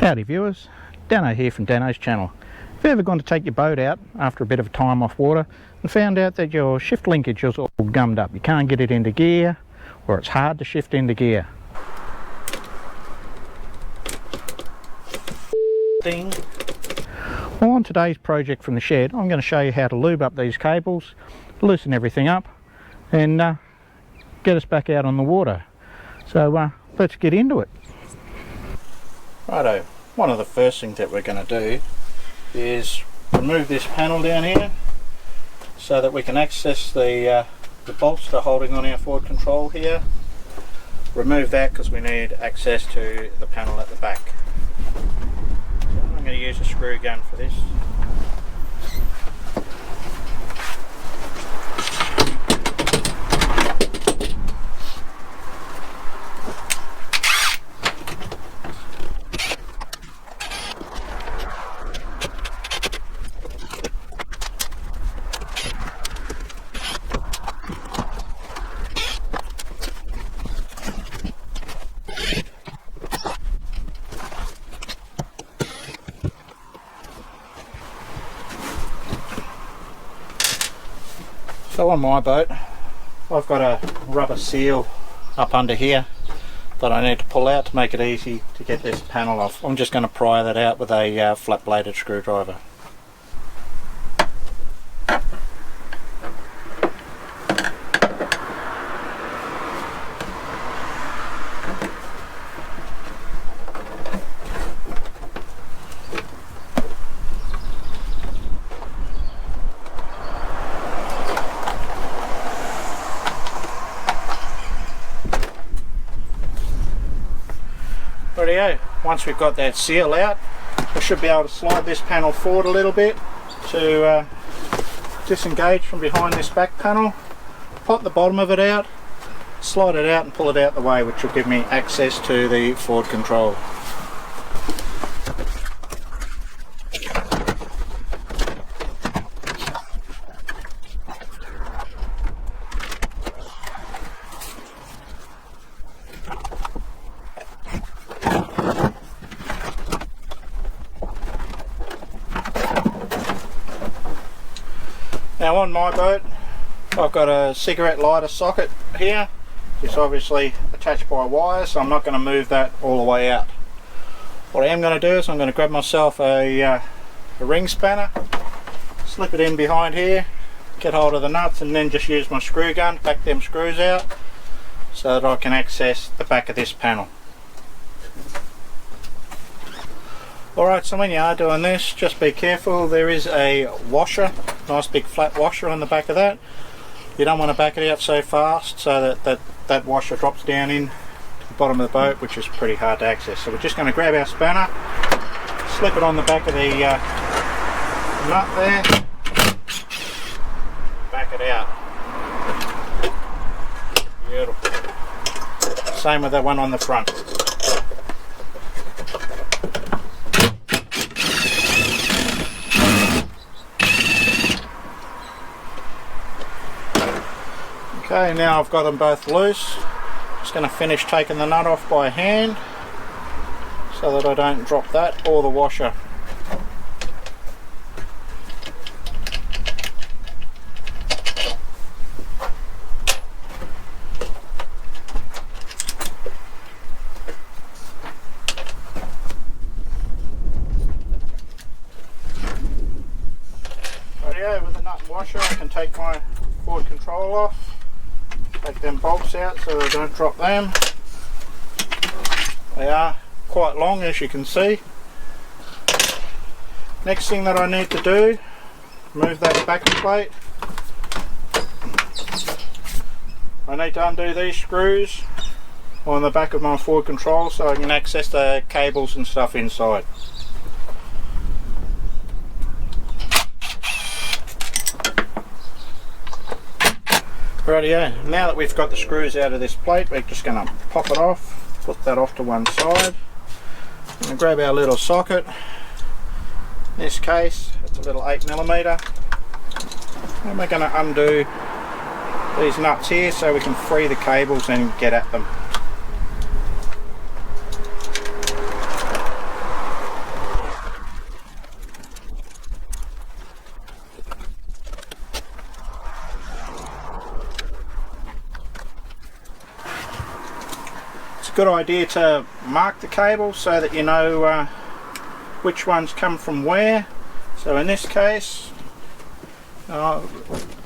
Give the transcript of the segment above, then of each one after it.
Howdy viewers, Dano here from Dano's channel. If you've ever gone to take your boat out after a bit of time off water and found out that your shift linkage is all gummed up, you can't get it into gear or it's hard to shift into gear. Ding. Well, on today's project from the shed, I'm going to show you how to lube up these cables, loosen everything up and get us back out on the water. So let's get into it. Righto, one of the first things that we're going to do is remove this panel down here so that we can access the bolts that are holding on our forward control here. Remove that because we need access to the panel at the back. So I'm going to use a screw gun for this. So on my boat, I've got a rubber seal up under here that I need to pull out to make it easy to get this panel off. I'm just going to pry that out with a flat bladed screwdriver. Rightio, once we've got that seal out, we should be able to slide this panel forward a little bit to disengage from behind this back panel, pop the bottom of it out, slide it out and pull it out the way, which will give me access to the forward control. Now on my boat, I've got a cigarette lighter socket here. It's obviously attached by wires, so I'm not going to move that all the way out. What I am going to do is I'm going to grab myself a ring spanner, slip it in behind here, get hold of the nuts and then just use my screw gun to back them screws out so that I can access the back of this panel. Alright, so when you are doing this, just be careful. There is a washer, nice big flat washer on the back of that. You don't want to back it out so fast so that washer drops down in to the bottom of the boat, which is pretty hard to access. So we're just going to grab our spanner, slip it on the back of the nut there, back it out. Beautiful. Same with that one on the front. Okay, now I've got them both loose. Just going to finish taking the nut off by hand so that I don't drop that or the washer. Rightio, with the nut and washer I can take my forward control off. Take them bolts out so they don't drop them. They are quite long, as you can see. Next thing that I need to do, remove that backing plate. I need to undo these screws on the back of my forward control so I can access the cables and stuff inside. Rightio, now that we've got the screws out of this plate, we're just going to pop it off, put that off to one side, and grab our little socket. In this case, it's a little 8mm, and we're going to undo these nuts here so we can free the cables and get at them. a good idea to mark the cable so that you know which ones come from where. So in this case,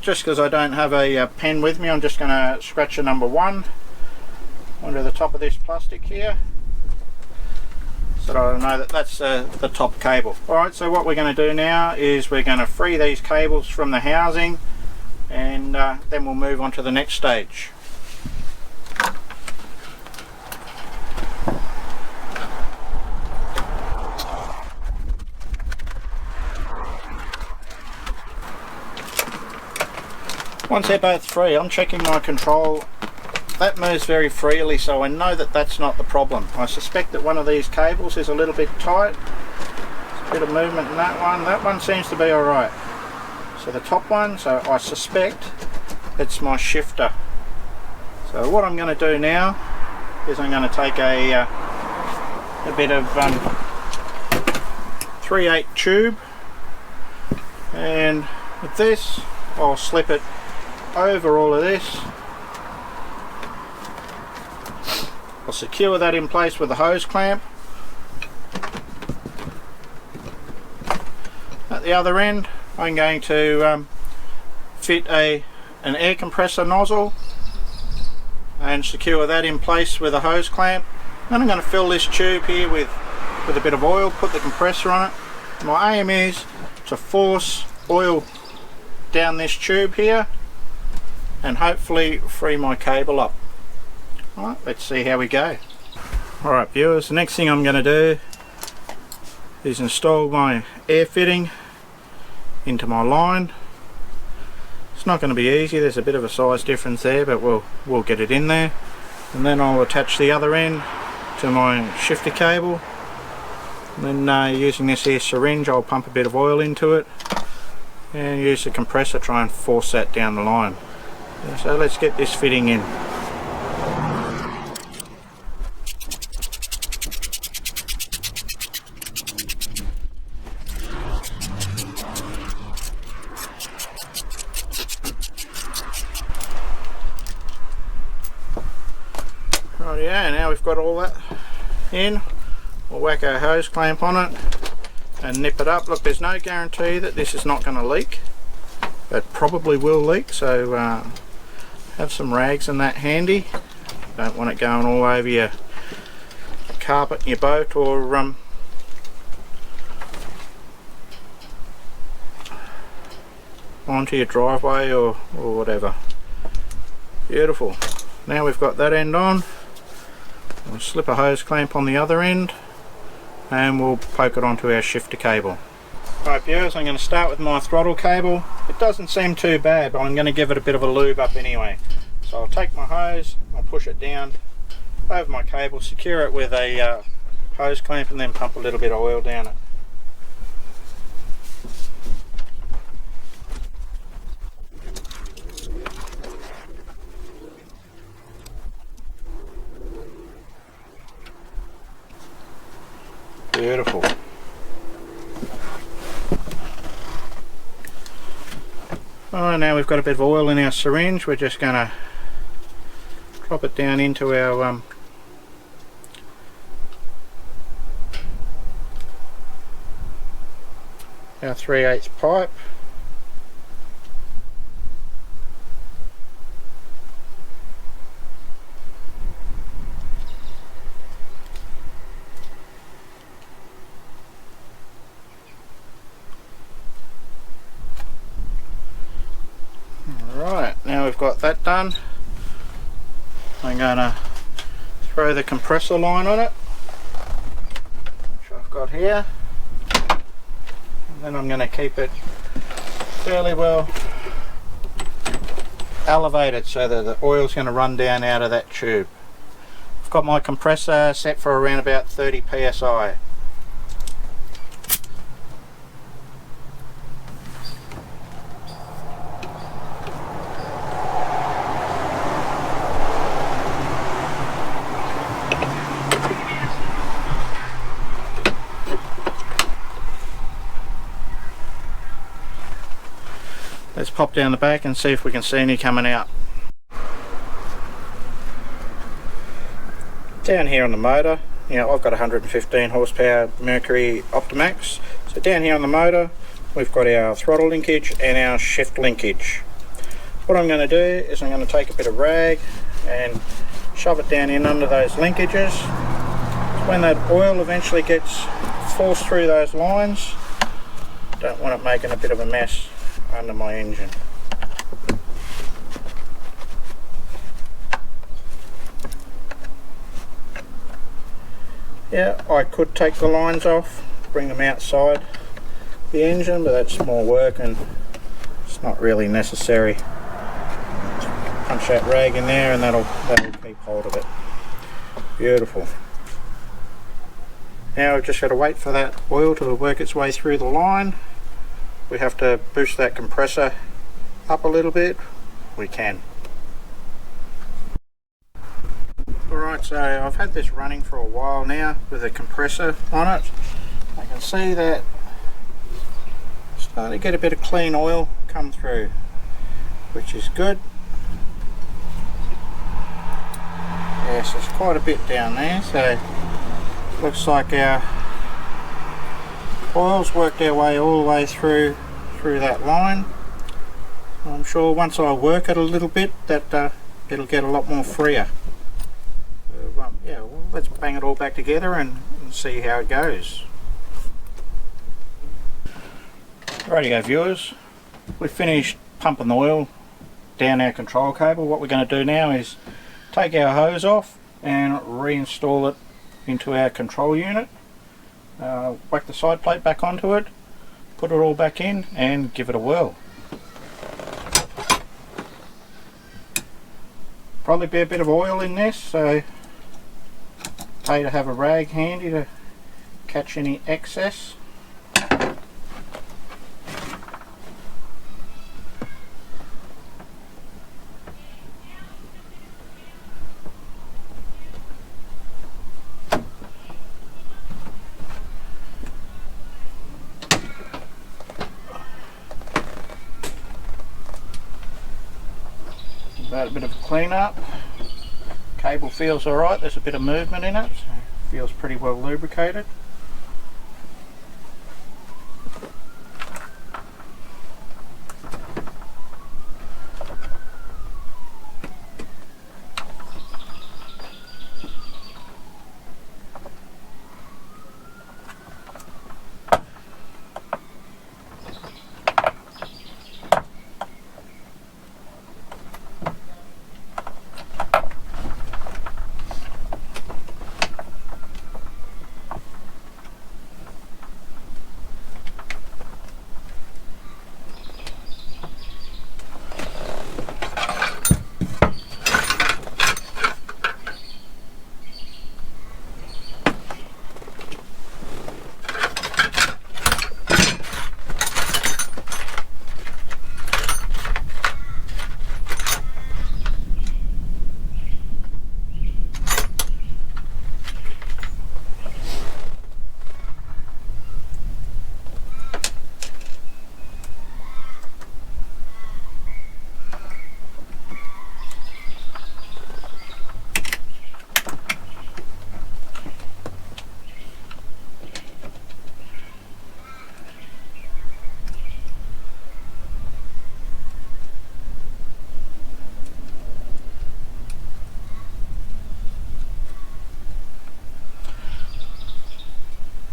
just because I don't have a pen with me, I'm just going to scratch a number 1 onto the top of this plastic here, so that I know that that's the top cable. Alright, so what we're going to do now is we're going to free these cables from the housing, and then we'll move on to the next stage. Once they're both free, I'm checking my control. That moves very freely, so I know that that's not the problem. I suspect that one of these cables is a little bit tight. There's a bit of movement in that one. That one seems to be alright. So the top one, so I suspect it's my shifter. So what I'm going to do now is I'm going to take a bit of 3/8 tube, and with this I'll slip it over all of this. I'll secure that in place with a hose clamp. At the other end I'm going to fit an air compressor nozzle and secure that in place with a hose clamp. Then I'm going to fill this tube here with a bit of oil, put the compressor on it. My aim is to force oil down this tube here and hopefully free my cable up. Alright, let's see how we go. Alright viewers, the next thing I'm going to do is install my air fitting into my line. It's not going to be easy, there's a bit of a size difference there, but we'll get it in there. And then I'll attach the other end to my shifter cable. And then using this here syringe, I'll pump a bit of oil into it and use the compressor to try and force that down the line. So let's get this fitting in. Right, yeah, now we've got all that in, we'll whack our hose clamp on it and nip it up. Look, there's no guarantee that this is not going to leak. It probably will leak, so have some rags in that handy. Don't want it going all over your carpet in your boat, or onto your driveway, or whatever. Beautiful. Now we've got that end on, we'll slip a hose clamp on the other end and we'll poke it onto our shifter cable. Right viewers, I'm going to start with my throttle cable. It doesn't seem too bad, but I'm going to give it a bit of a lube up anyway. So I'll take my hose, I'll push it down over my cable, secure it with a hose clamp, and then pump a little bit of oil down it. Beautiful. Alright, now we've got a bit of oil in our syringe. We're just going to drop it down into our 3/8 pipe. Alright, now we've got that done, I'm going to throw the compressor line on it, which I've got here, and then I'm going to keep it fairly well elevated so that the oil's going to run down out of that tube. I've got my compressor set for around about 30 psi. Let's pop down the back and see if we can see any coming out. Down here on the motor, you know, I've got 115 horsepower Mercury Optimax. So down here on the motor, we've got our throttle linkage and our shift linkage. What I'm going to do is I'm going to take a bit of rag and shove it down in under those linkages. When that oil eventually gets forced through those lines, don't want it making a bit of a mess under my engine. Yeah, I could take the lines off, bring them outside the engine, but that's more work and it's not really necessary. Punch that rag in there and that'll keep hold of it. Beautiful. Now we've just got to wait for that oil to work its way through the line. We have to boost that compressor up a little bit. We can. Alright, so I've had this running for a while now with a compressor on it. I can see that it's starting to get a bit of clean oil come through, which is good. Yes, there's quite a bit down there, so looks like our oil's worked our way all the way through that line. I'm sure once I work it a little bit that it'll get a lot more freer. So, yeah, well, let's bang it all back together and see how it goes. Rightio viewers, we've finished pumping the oil down our control cable. What we're going to do now is take our hose off and reinstall it into our control unit. Whack the side plate back onto it, put it all back in and give it a whirl. Probably be a bit of oil in this, so pay to have a rag handy to catch any excess. About a bit of a clean up. Cable feels alright, there's a bit of movement in it, so it feels pretty well lubricated.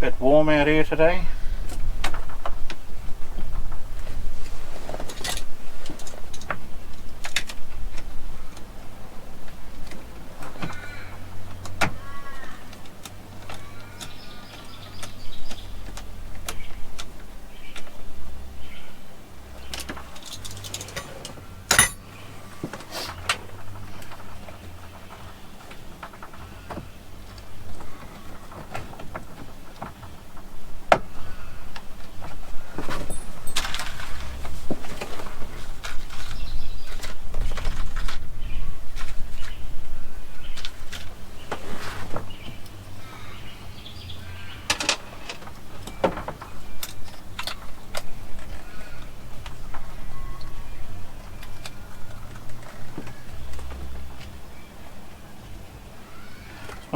Bit warm out here today.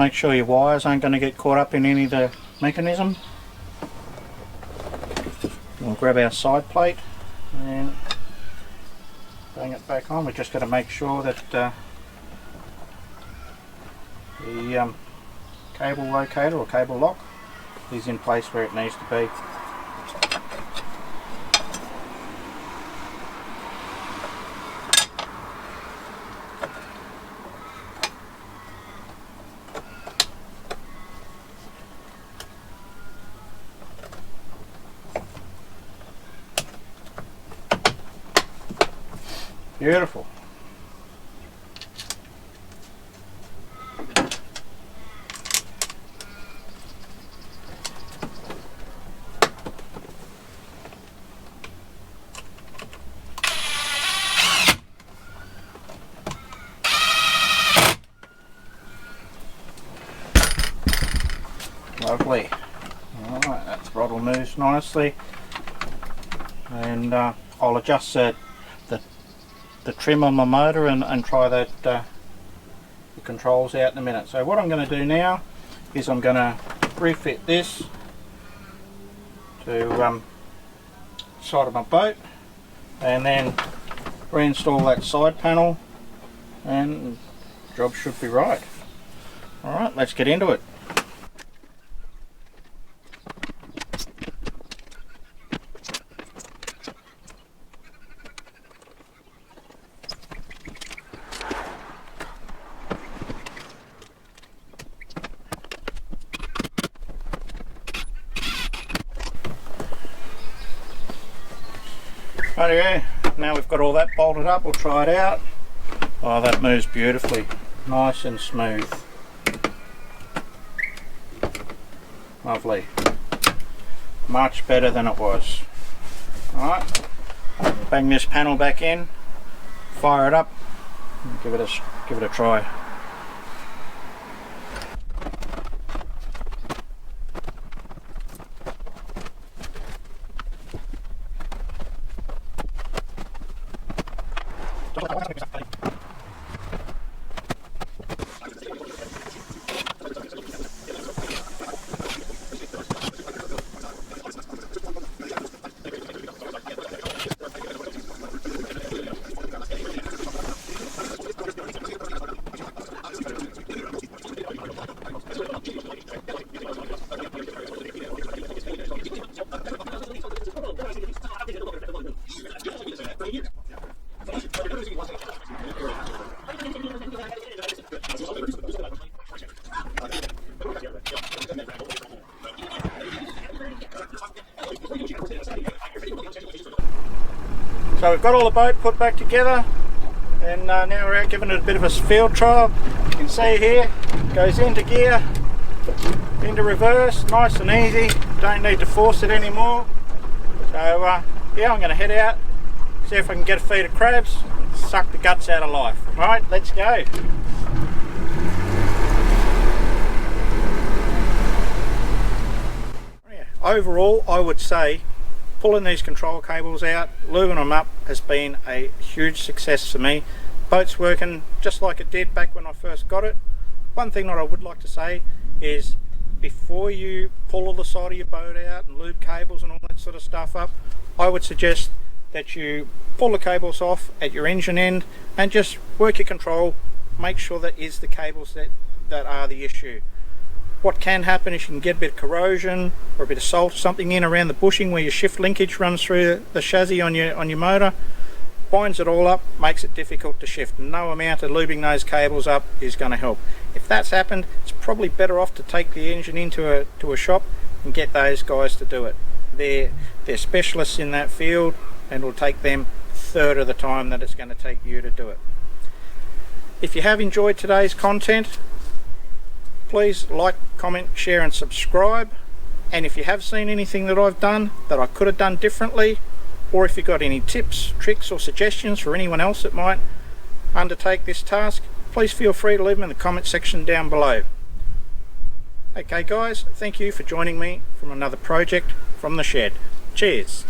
make sure your wires aren't going to get caught up in any of the mechanism. We'll grab our side plate and bring it back on. We're just going to make sure that the cable locator or cable lock is in place where it needs to be. Beautiful. Lovely. Alright, that throttle moves nicely, and I'll adjust the trim on my motor and try that the controls out in a minute. So what I'm going to do now is I'm going to refit this to side of my boat, and then reinstall that side panel, and the job should be right. Alright, let's get into it. Anyway, now we've got all that bolted up, we'll try it out. Oh, that moves beautifully, nice and smooth. Lovely, much better than it was. Alright, bang this panel back in, fire it up, and give it a try. So we've got all the boat put back together, and now we're out giving it a bit of a field trial. You can see here, goes into gear, into reverse, nice and easy, don't need to force it anymore. So yeah, I'm going to head out, see if I can get a feed of crabs, suck the guts out of life. Alright, let's go. Overall, I would say pulling these control cables out, lubing them up has been a huge success for me. Boat's working just like it did back when I first got it. One thing that I would like to say is, before you pull all the side of your boat out and lube cables and all that sort of stuff up, I would suggest that you pull the cables off at your engine end and just work your control, make sure that is the cables that are the issue. What can happen is you can get a bit of corrosion or a bit of salt, something in around the bushing where your shift linkage runs through the chassis on your motor, binds it all up, makes it difficult to shift. No amount of lubing those cables up is going to help. If that's happened, it's probably better off to take the engine into a shop and get those guys to do it. They're specialists in that field, and it'll take them a third of the time that it's going to take you to do it. If you have enjoyed today's content, please like, comment, share and subscribe. And if you have seen anything that I've done that I could have done differently, or if you've got any tips, tricks or suggestions for anyone else that might undertake this task, please feel free to leave them in the comment section down below. Okay guys, thank you for joining me from another project from the shed. Cheers.